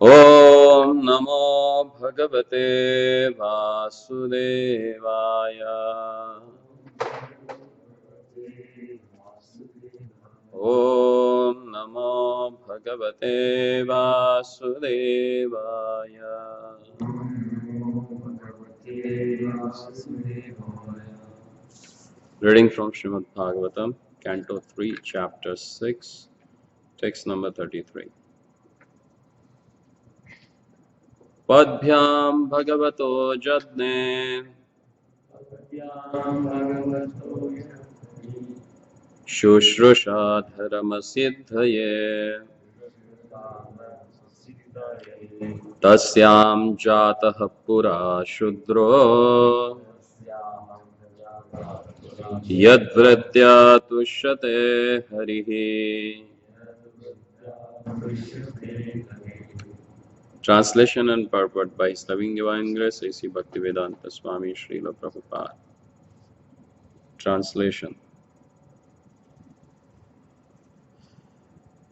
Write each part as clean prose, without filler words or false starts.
ॐ नमो भगवते वासुदेवाय। ॐ नमो भगवते वासुदेवाय। Reading from Srimad Bhagavatam, Canto 3, Chapter 6, text number 33. Padbhyam Bhagavato Jadne Shushrusha Dharmasiddhaye Tasyam Jatah Pura Shudro Yadvritya Tushyate Harihi. Translation and purport by His Loving Divine Grace A.C. Bhaktivedanta Swami Srila Prabhupada. Translation.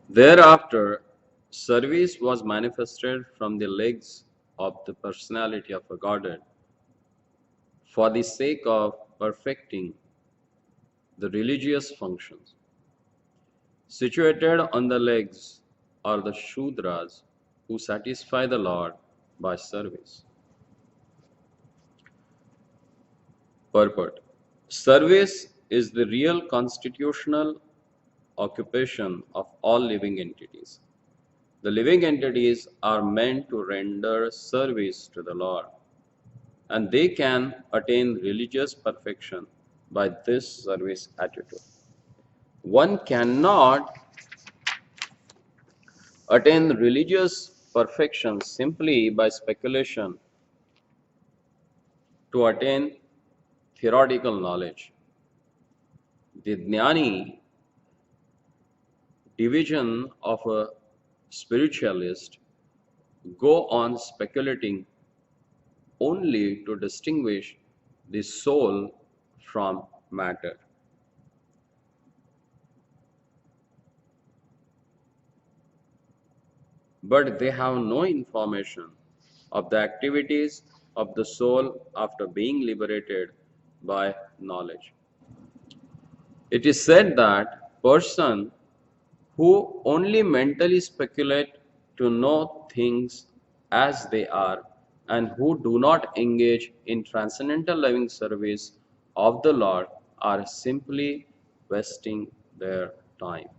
Thereafter, service was manifested from the legs of the personality of a Godhead for the sake of perfecting the religious functions. Situated on the legs are the Shudras who satisfy the Lord by service. Purport. Service is the real constitutional occupation of all living entities. The living entities are meant to render service to the Lord, and they can attain religious perfection by this service attitude. One cannot attain religious perfection simply by speculation to attain theoretical knowledge. The Jnani division of a spiritualist go on speculating only to distinguish the soul from matter. But they have no information of the activities of the soul after being liberated by knowledge. It is said that person who only mentally speculate to know things as they are and who do not engage in transcendental loving service of the Lord are simply wasting their time.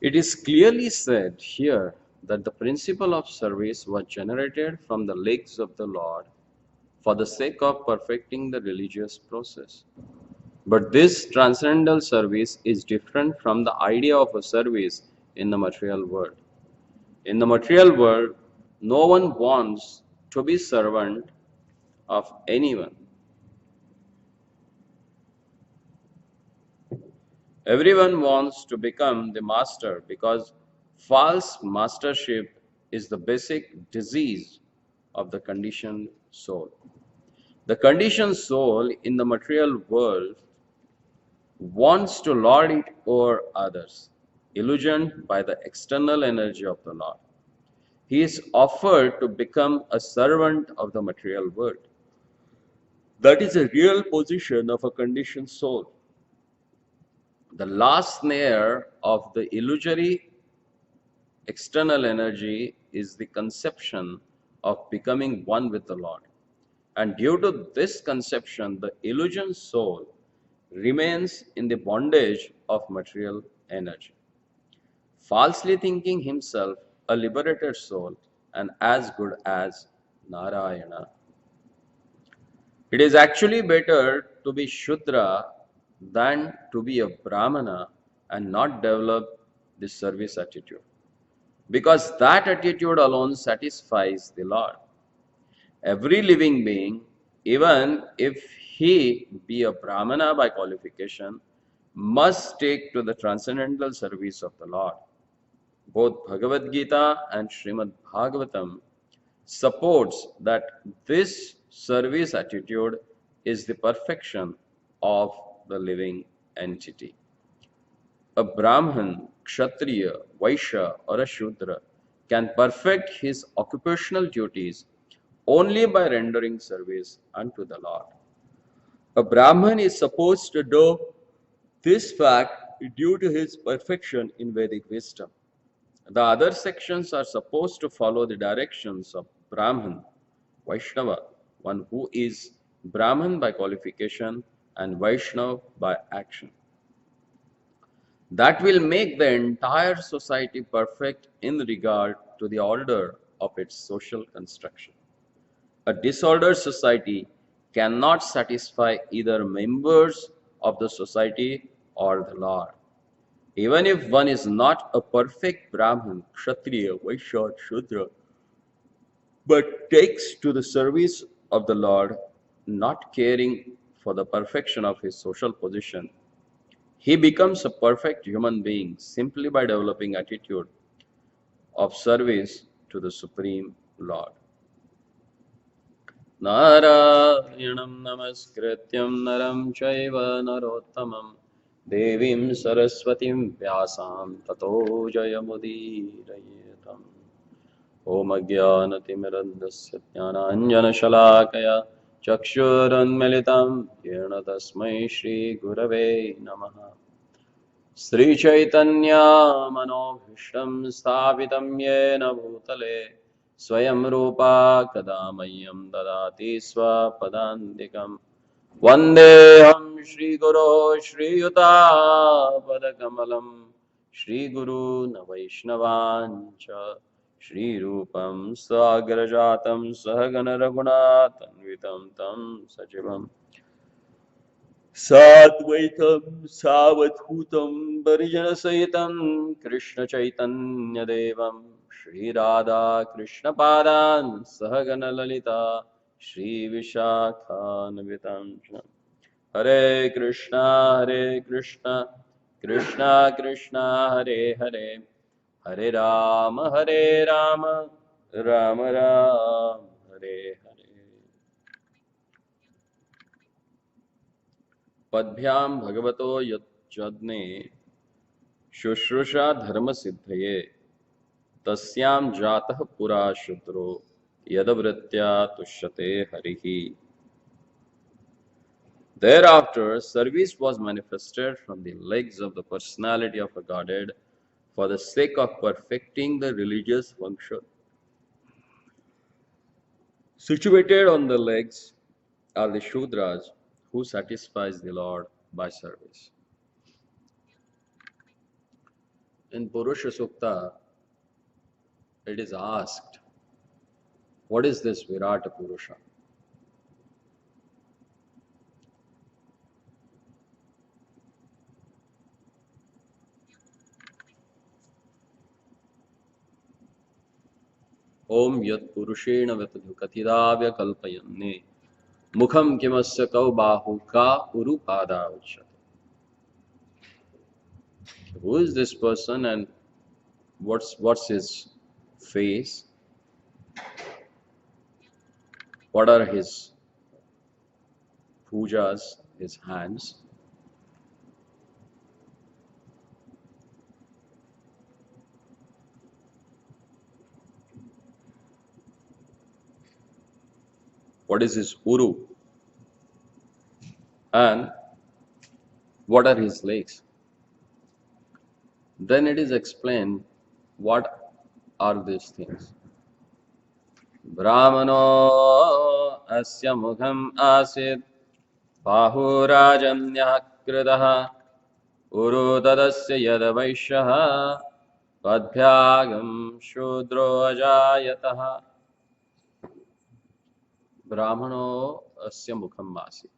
It is clearly said here that the principle of service was generated from the legs of the Lord for the sake of perfecting the religious process. But this transcendental service is different from the idea of a service in the material world. In the material world, no one wants to be servant of anyone. Everyone wants to become the master because false mastership is the basic disease of the conditioned soul. The conditioned soul in the material world wants to lord it over others, illusioned by the external energy of the Lord. He is offered to become a servant of the material world. That is a real position of a conditioned soul. The last snare of the illusory external energy is the conception of becoming one with the Lord. And due to this conception, the illusion soul remains in the bondage of material energy, falsely thinking himself a liberated soul and as good as Narayana. It is actually better to be Shudra than to be a Brahmana and not develop this service attitude, because that attitude alone satisfies the Lord. Every living being, even if he be a Brahmana by qualification, must take to the transcendental service of the Lord. Both Bhagavad Gita and Srimad Bhagavatam supports that this service attitude is the perfection of the living entity. A Brahman, Kshatriya, Vaishya, or a Shudra can perfect his occupational duties only by rendering service unto the Lord. A Brahman is supposed to know this fact due to his perfection in Vedic wisdom. The other sections are supposed to follow the directions of Brahman, Vaishnava, one who is Brahman by qualification and Vaishnava by action. That will make the entire society perfect in regard to the order of its social construction. A disordered society cannot satisfy either members of the society or the Lord. Even if one is not a perfect Brahmin, Kshatriya, Vaishya, or Shudra, but takes to the service of the Lord, not caring for the perfection of his social position, he becomes a perfect human being simply by developing attitude of service to the Supreme Lord. नारायणं नमस्कृत्यं नरं चैव नरोत्तमं देवीं सरस्वतीं व्यासां ततो जयमुदीरयेतम्। ॐ अज्ञानतिमिरन्धस्य ज्ञानाञ्जनशलाकया चक्षुरुन्मिलितं येन तस्मै श्रीगुरवे नमः। श्रीचैतन्यमनोभीष्टं स्थापितं येन भूतले स्वयं रूपा कदा मह्यं ददाति स्वपदान्तिकम्। वन्देऽहं श्रीगुरो श्रीयुतापदकमलं श्रीगुरून् वैष्णवाञ्च श्रीरूपं साग्रजातं सहगण रघुनाथान्वितं तं सजीवम् साद्वैतं सावधूतं परिजनसहितं कृष्णचैतन्यदेवं श्रीराधा कृष्णपादान् सहगणललिता श्रीविशाखान्वितं च। हरे कृष्णा कृष्णा कृष्णा हरे हरे, हरे राम राम राम हरे हरे। पद्भ्यां भगवतो यज्ञे शुश्रूषा धर्म सिद्धये तस्यां जातः पुरा शूद्रो यदवृत्त्या तुष्यते हरिः। Thereafter, service was manifested from the legs of the personality of a Godhead for the sake of perfecting the religious function. Situated on the legs are the Shudras who satisfies the Lord by service. In Purusha Sukta, it is asked, what is this Virata Purusha? Om Yat Purushena Vitadhu Katidavya Kalpayanne Mukham Kimasya Kau Bahu Ka Urupada Uchate. Who is this person and what's his face? What are his pujas, his hands? What is his uru? And what are his legs? Then it is explained what are these things. Brahmano अस्य मुखम् आसीत् बाहुराजन्यः कृतः उरु तदस्य यदवैश्यः पद्भ्यागं शूद्रो अजायतः ब्राह्मणो अस्य मुखम् आसीत्.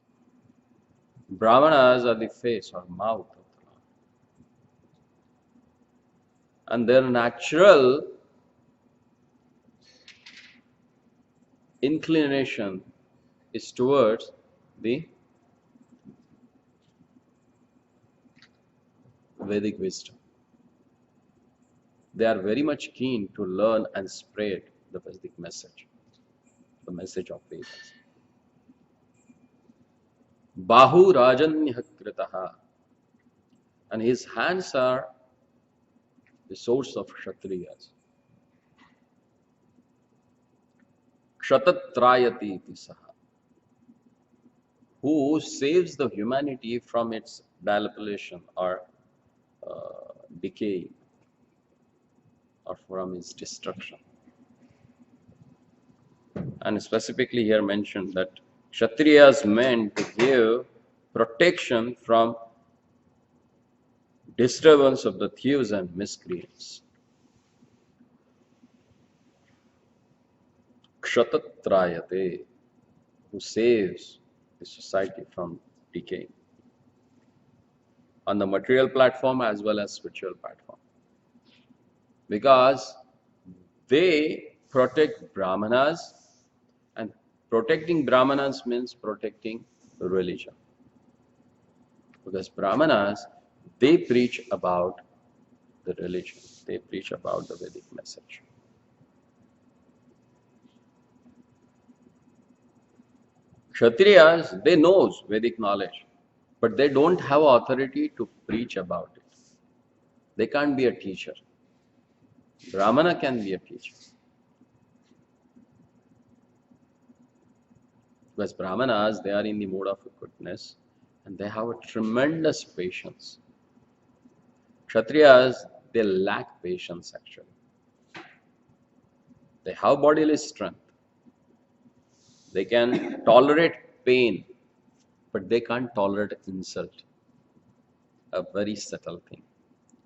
Brahmanas are the face or mouth of the Lord. And their natural inclination is towards the Vedic wisdom. They are very much keen to learn and spread the Vedic message, the message of Vedas. Bahu Rajanyah Kritaha. And his hands are the source of Kshatriyas. Kshatrayati iti saha. Who saves the humanity from its dilapidation or decay or from its destruction. And specifically here mentioned that Kshatriyas meant to give protection from disturbance of the thieves and miscreants. Kshatrayate, who saves the society from decay on the material platform as well as spiritual platform. Because they protect Brahmanas, and protecting Brahmanas means protecting religion. Because Brahmanas, they preach about the religion, they preach about the Vedic message. Kshatriyas, they know Vedic knowledge, but they don't have authority to preach about it. They can't be a teacher. Brahmana can be a teacher. Because Brahmanas, they are in the mood of goodness and they have a tremendous patience. Kshatriyas, they lack patience actually. They have bodily strength. They can tolerate pain, but they can't tolerate insult. A very subtle thing.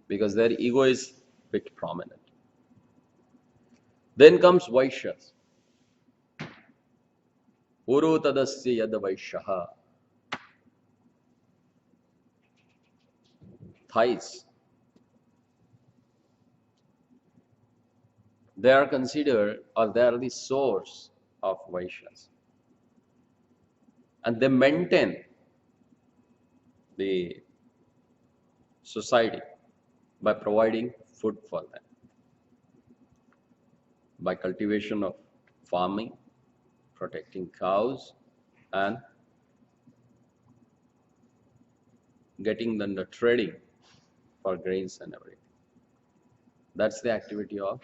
Because their ego is a bit prominent. Then comes Vaishyas. Uru tadasya yad Vaishyaha. Thighs. They are considered, or they are the source of Vaishyas. And they maintain the society by providing food for them, by cultivation of farming, protecting cows, and getting them the trading for grains and everything. That's the activity of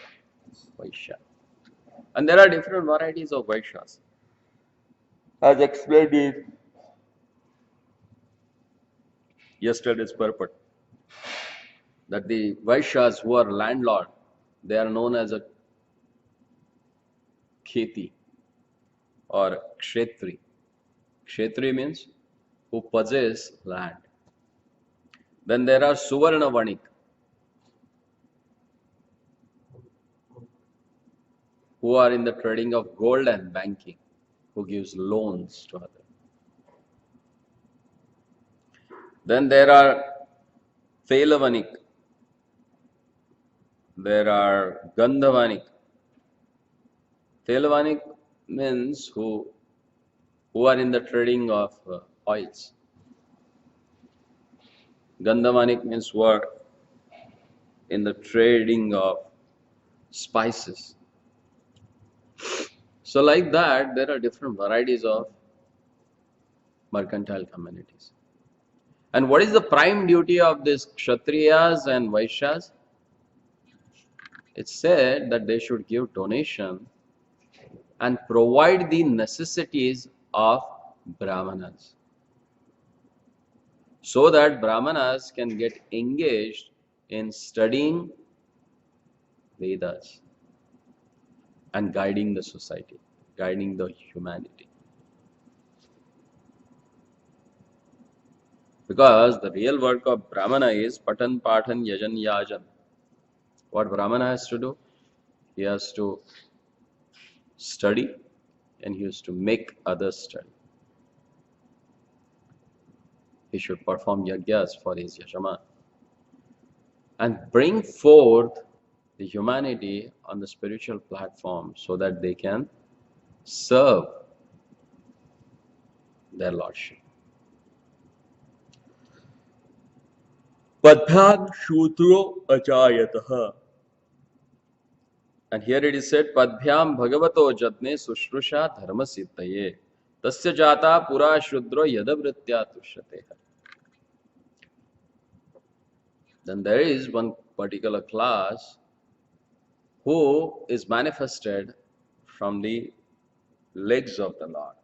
Vaishya. And there are different varieties of Vaishyas. As explained in yesterday's purport, that the Vaishyas who are landlord, they are known as a kheti or kshetri. Kshetri means who possess land. Then there are Suvarna Vanik, who are in the trading of gold and banking, who gives loans to others. Then there are Telavanik, there are Gandhavanik. Telavanik means who are in the trading of oils. Gandhavanik means who are in the trading of spices. So like that, there are different varieties of mercantile communities. And what is the prime duty of these Kshatriyas and Vaishyas? It's said that they should give donation and provide the necessities of Brahmanas, so that Brahmanas can get engaged in studying Vedas and guiding the society, guiding the humanity. Because the real work of Brahmana is patan, pathan, yajan, yajan. What Brahmana has to do? He has to study and he has to make others study. He should perform yagyas for his yajama and bring forth the humanity on the spiritual platform so that they can serve their lordship. Padbhyam Shudro Achayataha. And here it is said, Padbhyam Bhagavato Jatne Sushrusha Dharma Siddhaye. Tasya Jata Pura Shudro Yadavritya Tushyate. Then there is one particular class who is manifested from the legs of the Lord.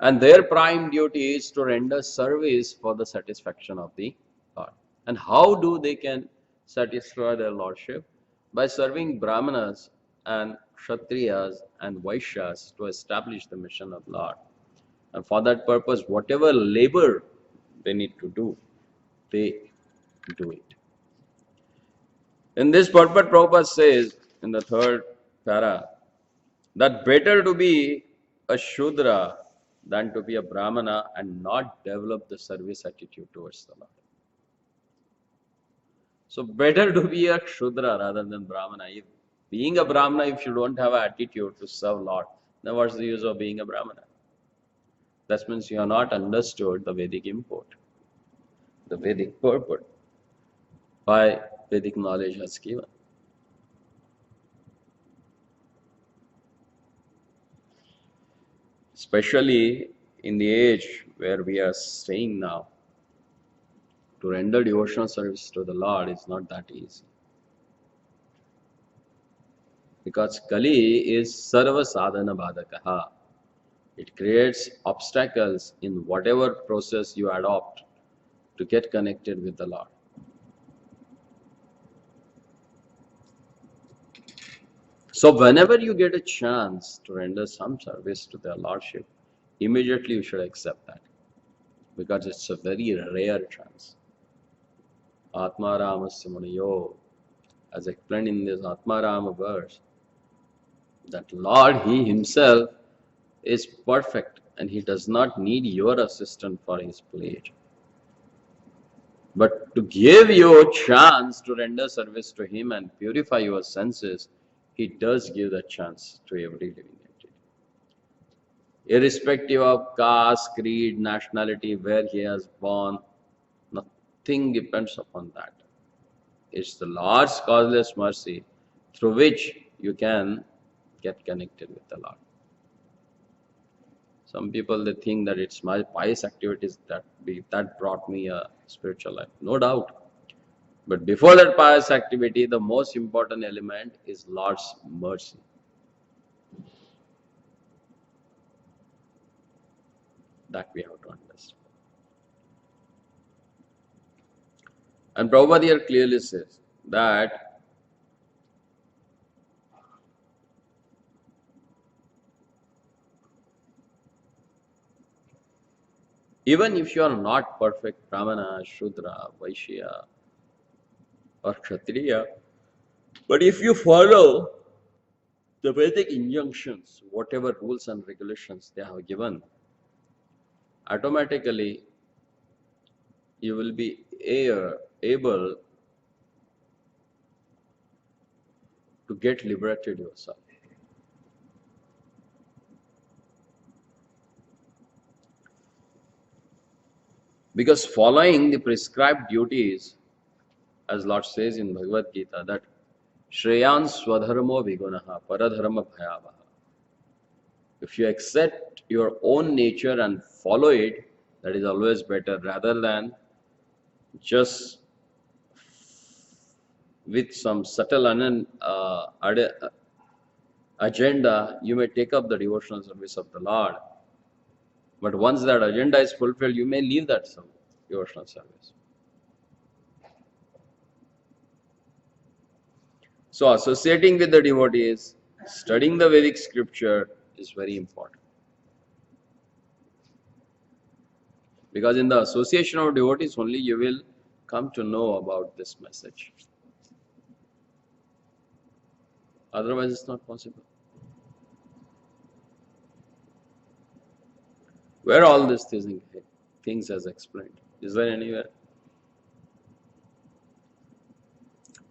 And their prime duty is to render service for the satisfaction of the Lord. And how do they can satisfy their lordship? By serving Brahmanas and Kshatriyas and Vaishyas to establish the mission of Lord. And for that purpose, whatever labor they need to do, they do it. In this purport, Prabhupada says in the third para that better to be a Shudra than to be a Brahmana and not develop the service attitude towards the Lord. So better to be a Shudra rather than Brahmana. If being a Brahmana, if you don't have an attitude to serve Lord, then what's the use of being a Brahmana? That means you have not understood the Vedic import, the Vedic purport by Vedic knowledge has given. Especially in the age where we are staying now, to render devotional service to the Lord is not that easy. Because Kali is Sarva Sadhana Badakaha. It creates obstacles in whatever process you adopt to get connected with the Lord. So whenever you get a chance to render some service to their Lordship, immediately you should accept that. Because it's a very rare chance. Atma Ramasya Muniyo, as explained in this Atma Rama verse, that Lord, He Himself is perfect and He does not need your assistance for His pleasure. But to give you a chance to render service to Him and purify your senses, He does give that chance to every living entity. Irrespective of caste, creed, nationality, where he has born, nothing depends upon that. It's the Lord's causeless mercy through which you can get connected with the Lord. Some people, they think that it's my pious activities that brought me a spiritual life. No doubt. But before that pious activity, the most important element is Lord's mercy. That we have to understand. And Prabhupada here clearly says that even if you are not perfect Brahmana, Shudra, Vaishya, or Kshatriya, but if you follow the Vedic injunctions, whatever rules and regulations they have given, automatically you will be able to get liberated yourself. Because following the prescribed duties, as Lord says in Bhagavad Gita, that Shreyan Swadharmo Vigunaha Paradharma Bhayavaha. If you accept your own nature and follow it, that is always better rather than just with some subtle agenda, you may take up the devotional service of the Lord. But once that agenda is fulfilled, you may leave that devotional service. So associating with the devotees, studying the Vedic scripture is very important. Because in the association of devotees only you will come to know about this message. Otherwise it's not possible. Where all these things has explained? Is there anywhere?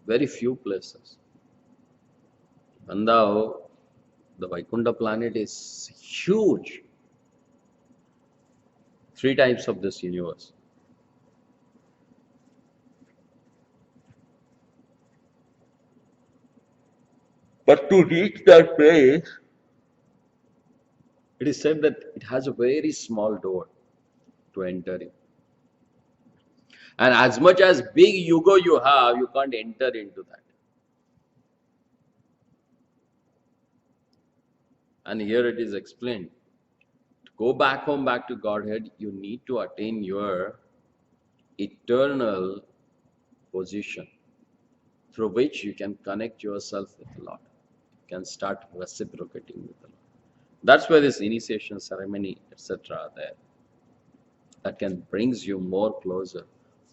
Very few places. Vandao, the Vaikuntha planet is huge. 3 times of this universe. But to reach that place, it is said that it has a very small door to enter in. And as much as big ego you have, you can't enter into that. And here it is explained. To go back home, back to Godhead, you need to attain your eternal position through which you can connect yourself with the Lord. You can start reciprocating with the Lord. That's where this initiation ceremony, etc. are there. That can brings you more closer,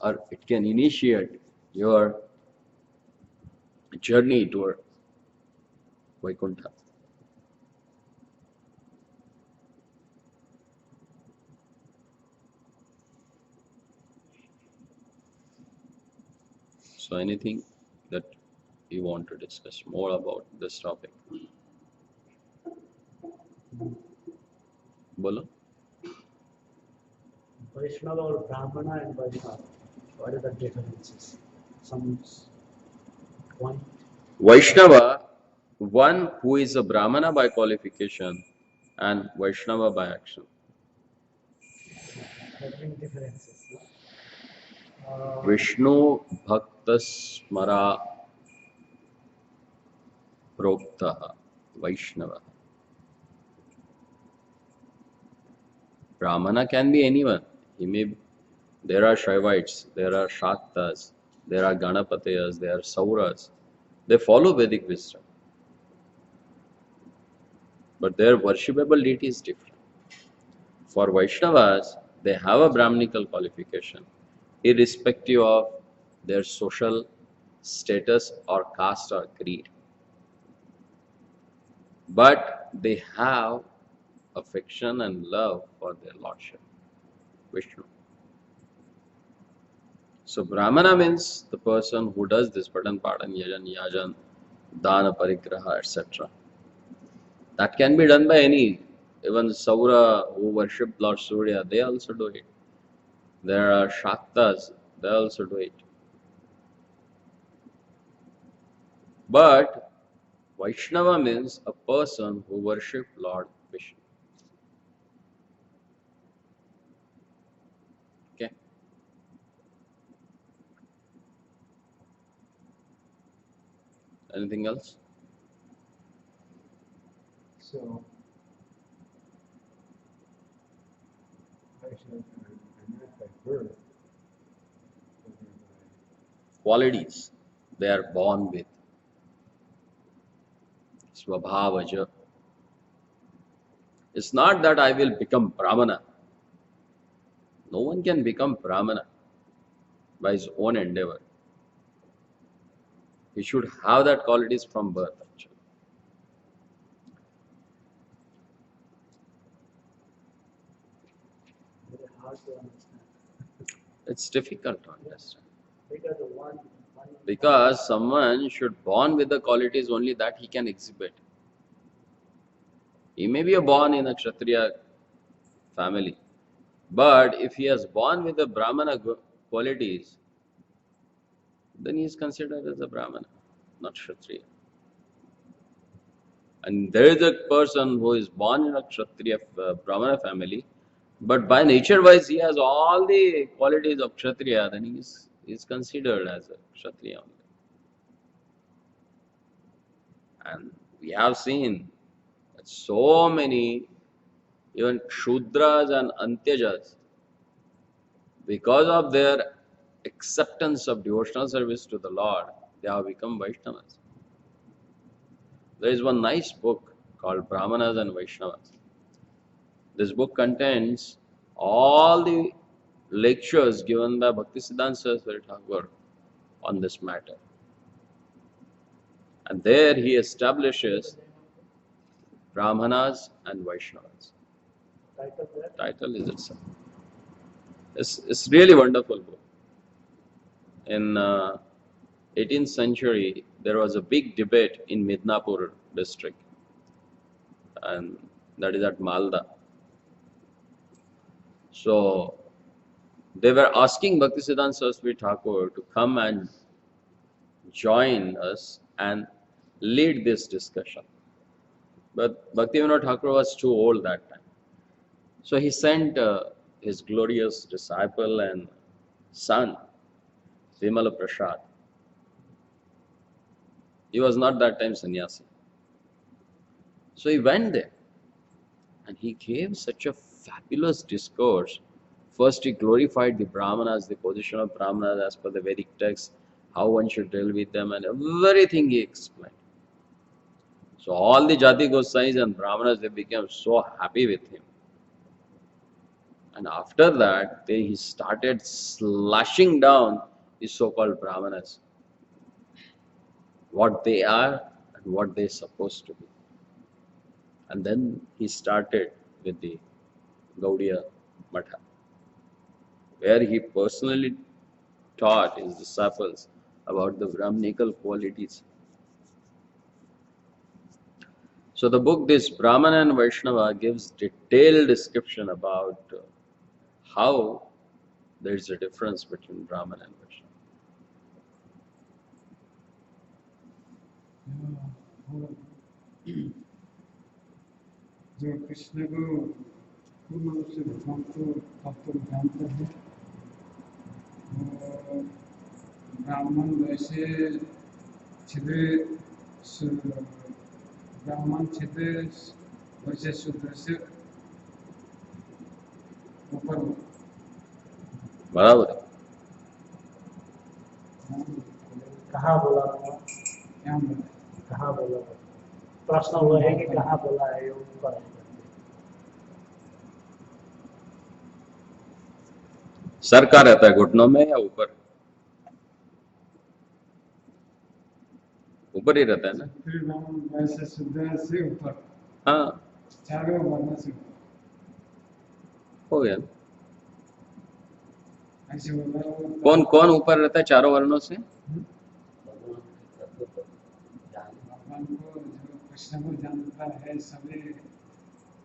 or it can initiate your journey toward Vaikuntha. So anything that you want to discuss more about this topic? Bolo? Vaishnava or Brahmana and Vaishnava, what are the differences? Some point. Vaishnava, one who is a Brahmana by qualification and Vaishnava by action. Having differences. Vishnu Bhakta Smara Proktaha Vaishnava. Brahmana can be anyone. There are Shaivites, there are Shaktas, there are Ganapatiyas, there are Sauras. They follow Vedic wisdom. But their worshipable deity is different. For Vaishnavas, they have a Brahminical qualification, irrespective of their social status or caste or creed. But they have affection and love for their Lordship, Vishnu. So Brahmana means the person who does this Patan, Padan, Yajan, Dana, Parigraha, etc. That can be done by any. Even Saura who worship Lord Surya, they also do it. There are Shaktas, they also do it. But Vaishnava means a person who worship Lord Vishnu. Okay. Anything else? So, Vaishnavas are not by birth, but they're by Qualities they are born with. Svabhavaja. It's not that I will become Brahmana. No one can become Brahmana by his own endeavor. He should have that qualities from birth, actually. Very hard to understand. It's difficult to understand. Because the one Because someone should born with the qualities only that he can exhibit. He may be born in a Kshatriya family, but if he has born with the Brahmana qualities, then he is considered as a Brahmana, not Kshatriya. And there is a person who is born in a Kshatriya Brahmana family, but by nature wise he has all the qualities of Kshatriya, then he is considered as a Kshatriya only. And we have seen that so many, even Shudras and Antyajas, because of their acceptance of devotional service to the Lord, they have become Vaishnavas. There is one nice book called Brahmanas and Vaishnavas. This book contains all the lectures given by Bhaktisiddhanta Saraswati Thakur on this matter. And there he establishes Brahmanas and Vaishnavas. Title there? Title is itself. It's really wonderful book. In 18th century, there was a big debate in Midnapur district, and that is at Malda. So they were asking Bhaktisiddhanta Saraswati Thakur to come and join us and lead this discussion. But Bhaktivinoda Thakur was too old that time. So he sent his glorious disciple and son, Vimala Prasad. He was not that time sannyasi. So he went there and he gave such a fabulous discourse. First he glorified the Brahmanas, the position of Brahmanas as per the Vedic text, how one should deal with them, and everything he explained. So all the Jati Gosais and Brahmanas, they became so happy with him. And after that, he started slashing down the so-called Brahmanas, what they are and what they're supposed to be. And then he started with the Gaudiya Matha, where he personally taught his disciples about the Brahmanical qualities. So the book, this Brahmana and Vaishnava, gives detailed description about how there is a difference between Brahmana and Vaishnava. जो कृष्ण को पूर्ण रूप से भगवान को तत्व जानते हैं, वो ब्राह्मण वैसे छिद्र ब्राह्मण छिद्र वैसे शूद्र से ऊपर बराबर है। कहाँ बोला था? यहाँ बोला कहाँ बोला था? प्रश्न हुआ है कि कहाँ बोला है, ये ऊपर है। सर का रहता है, घुटनों में या ऊपर? ऊपर ही रहता है ना? फिर ब्राह्मण वैसे शूद्र से ऊपर हाँ, चारों वर्ण से हो गया ना? ऐसे बोला वो कौन कौन ऊपर रहता है चारों वर्णों से? भगवान को जो कृष्ण को जानता है, सभी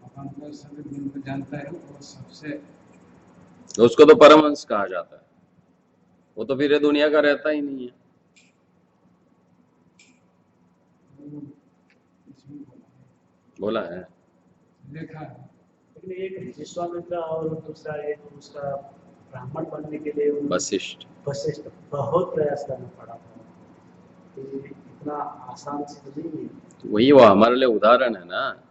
भगवान को सभी गुण को जानता है, वो सबसे तो उसको तो परमहंस कहा जाता है। वो तो फिर ये दुनिया का रहता ही नहीं है। इसमें बोला है। लिखा है। लेकिन एक विश्वामित्र और दूसरा एक उसका ब्राह्मण बनने के लिए वशिष्ठ वशिष्ठ बहुत प्रयास करना पड़ा था, कि इतना आसान चीज नहीं है। तो वही वो हमारे लिए उदाहरण है ना।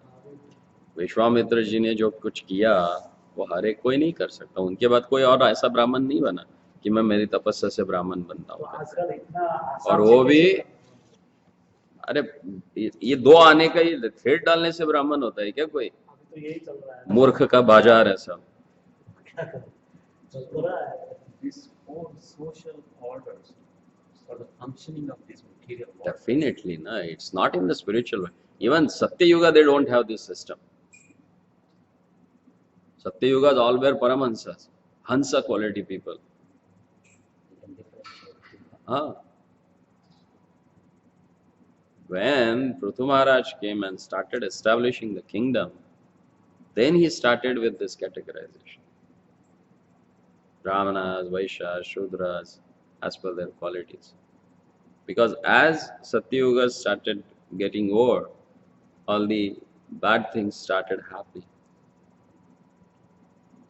विश्वामित्र जी ने जो कुछ किया वो हर एक कोई नहीं कर सकता। उनके बाद कोई और ऐसा ब्राह्मण नहीं बना कि मैं मेरी तपस्या से ब्राह्मण बनता तो हूँ। आजकल इतना आसान और वो से भी कैसे- अरे ये दो आने का ही थ्रेड डालने से ब्राह्मण होता है क्या कोई? अभी तो यही चल रहा है। मूर्ख का बाजार है सब। क्या करें? चल तो रहा है। These four social orders for the functioning of this material world. Definitely, no, it's not in the spiritual way. Even Satya Yuga, they don't have this system. Satya Yuga all were Paramahansas, Hansa quality people. Huh? When Prithu Maharaj came and started establishing the kingdom, then he started with this categorization. Brahmanas, Vaishyas, Shudras, as per their qualities. Because as Satya Yuga started getting over, all the bad things started happening.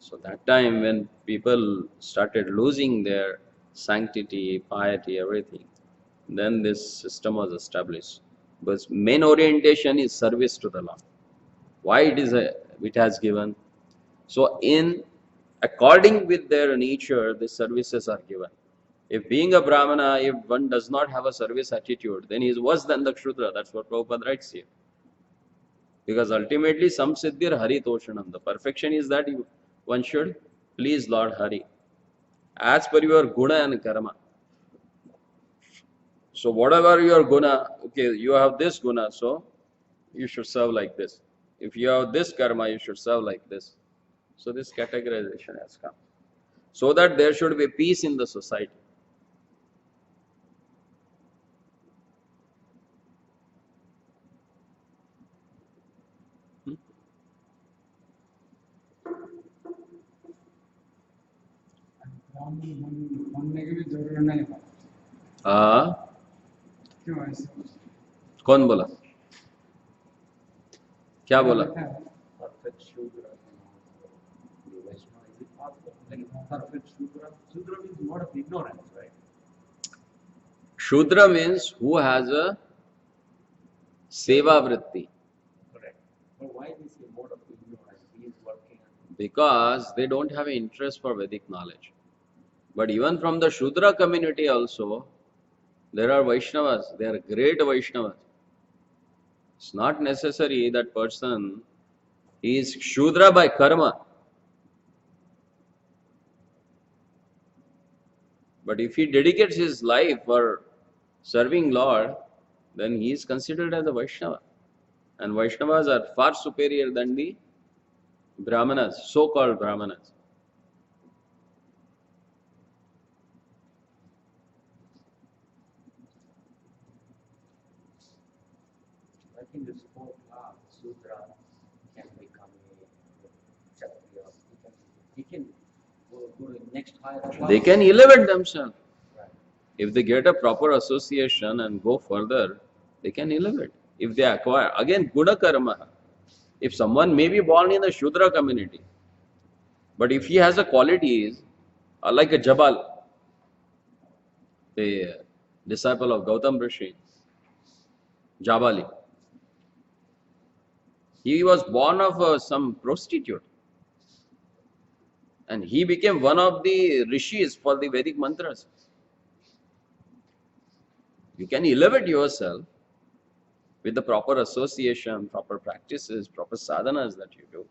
So that time when people started losing their sanctity, piety, everything, then this system was established. But main orientation is service to the Lord. Why it has given? So according with their nature, the services are given. If being a Brahmana, if one does not have a service attitude, then he is worse than the Shudra. That's what Prabhupada writes here. Because ultimately, samsiddhir Hari Toshanam. The perfection is that one should please Lord Hari. as per your guna and karma. So whatever your guna, okay, you have this guna, so you should serve like this. If you have this karma, you should serve like this. So this categorization has come. So that there should be peace in the society. ब्राह्मण बनने की भी जरूरत नहीं है। हाँ, क्यों ऐसे? कौन बोला? क्या बोला? Perfect Shudra. The Vaishnava, is it possible? Like perfect Shudra? Shudra means mode of ignorance, right? Shudra means who has a seva vritti. Correct. But why we say mode of ignorance? He is working. Because they don't have an interest for Vedic knowledge. But even from the Shudra community also, there are Vaishnavas, they are great Vaishnavas. It's not necessary that person is Shudra by karma. But if he dedicates his life for serving Lord, then he is considered as a Vaishnava. And Vaishnavas are far superior than the Brahmanas, so-called Brahmanas. I think this fourth law, Shudra, can become a Kshatriya. He can go to the next higher class. They can elevate themselves. Right. If they get a proper association and go further, they can elevate. If they acquire, again, Guna Karma. If someone may be born in the Shudra community, but if he has the qualities like a Jabal, the disciple of Gautam Rishi, Jabali, he was born of some prostitute. And he became one of the rishis for the Vedic mantras. You can elevate yourself with the proper association, proper practices, proper sadhanas that you do.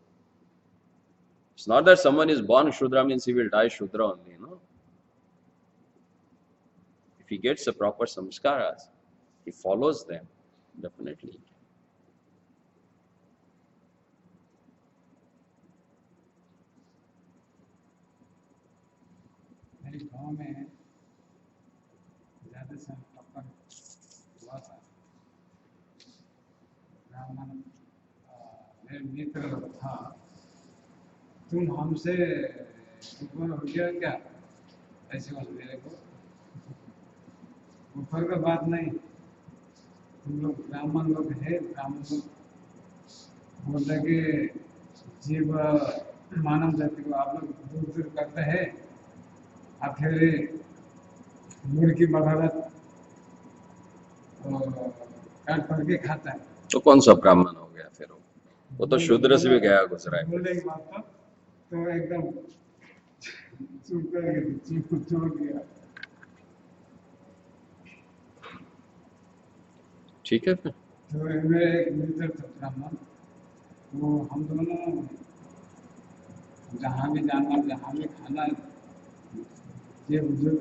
It's not that someone is born Shudra means he will die Shudra only, no. If he gets the proper samskaras, he follows them, definitely. मेरे गांव में ज्यादा से टक्कर हुआ था। ब्राह्मण मेरे मित्र था, तुम हमसे ऊपर हो गया क्या? ऐसे बोल मेरे को। ऊपर का बात नहीं, तुम लोग ब्राह्मण लोग है, ब्राह्मण लोग बोलते कि जीव मानव जाति को आप लोग दूर दूर करते हैं, अकेले मुर्गी बगावत काट करके खाता है। तो कौन सा ब्राह्मण हो गया फिर वो तो शूद्र से भी गया गुजरा है। बोलने की बात तो एकदम चुप करके छोड़ दिया। ठीक है फिर। तो मेरे एक मित्र था ब्राह्मण, वो हम दोनों जहाँ भी जाना, जहाँ भी खाना, ये बुजुर्ग